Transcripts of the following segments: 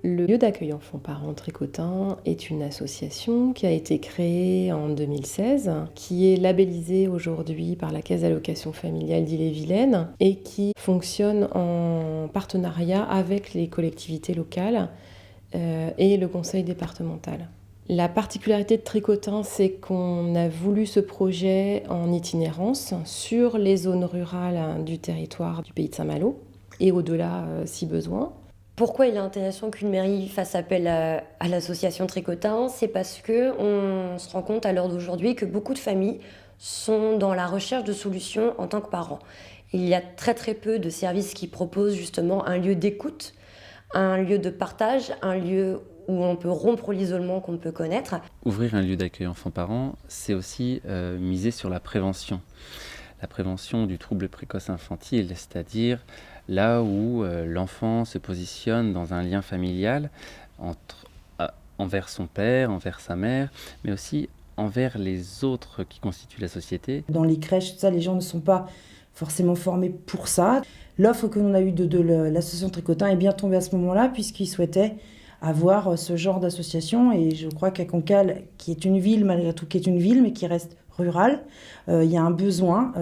Le lieu d'accueil enfants-parents Tricotin est une association qui a été créée en 2016, qui est labellisée aujourd'hui par la Caisse d'allocation familiale d'Ille-et-Vilaine et qui fonctionne en partenariat avec les collectivités locales et le conseil départemental. La particularité de Tricotin, c'est qu'on a voulu ce projet en itinérance sur les zones rurales du territoire du pays de Saint-Malo et au-delà si besoin. Pourquoi il est intéressant qu'une mairie fasse appel à l'association Tricotin? C'est parce qu'on se rend compte à l'heure d'aujourd'hui que beaucoup de familles sont dans la recherche de solutions en tant que parents. Il y a très très peu de services qui proposent justement un lieu d'écoute, un lieu de partage, un lieu où on peut rompre l'isolement qu'on peut connaître. Ouvrir un lieu d'accueil enfants-parents, c'est aussi miser sur la prévention. La prévention du trouble précoce infantile, c'est-à-dire là où l'enfant se positionne dans un lien familial envers son père, envers sa mère, mais aussi envers les autres qui constituent la société. Dans les crèches, ça, les gens ne sont pas forcément formés pour ça. L'offre que l'on a eue de l'association Tricotin est bien tombée à ce moment-là, puisqu'ils souhaitaient avoir ce genre d'association. Et je crois qu'à Cancale, qui est une ville, malgré tout, qui est une ville, mais qui reste rurale, il y a un besoin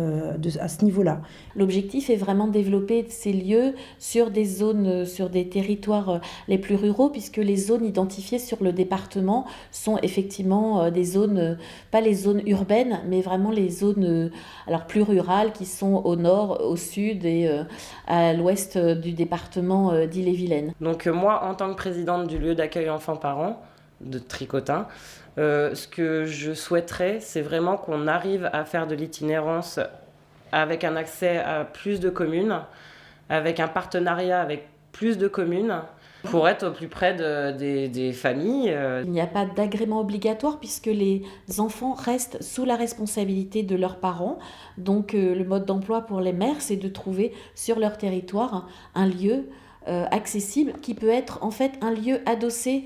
à ce niveau-là. L'objectif est vraiment de développer ces lieux sur des zones, sur des territoires les plus ruraux, puisque les zones identifiées sur le département sont effectivement des zones, pas les zones urbaines, mais vraiment les zones alors plus rurales qui sont au nord, au sud et à l'ouest du département d'Ille-et-Vilaine. Donc moi, en tant que présidente du lieu d'accueil enfants-parents de Tricotin, ce que je souhaiterais, c'est vraiment qu'on arrive à faire de l'itinérance avec un accès à plus de communes, avec un partenariat avec plus de communes, pour être au plus près des familles. Il n'y a pas d'agrément obligatoire puisque les enfants restent sous la responsabilité de leurs parents. Donc le mode d'emploi pour les mères, c'est de trouver sur leur territoire un lieu accessible qui peut être en fait un lieu adossé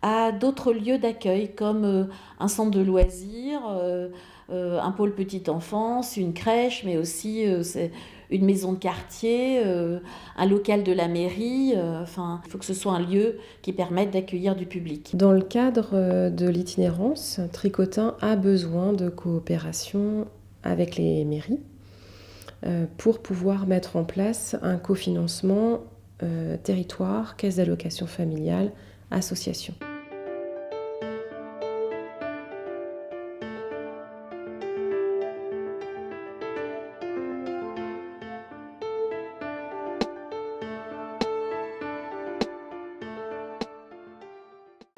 à d'autres lieux d'accueil comme un centre de loisirs, un pôle petite enfance, une crèche, mais aussi une maison de quartier, un local de la mairie. Il faut que ce soit un lieu qui permette d'accueillir du public. Dans le cadre de l'itinérance, Tricotin a besoin de coopération avec les mairies pour pouvoir mettre en place un cofinancement territoire, caisse d'allocation familiale, association.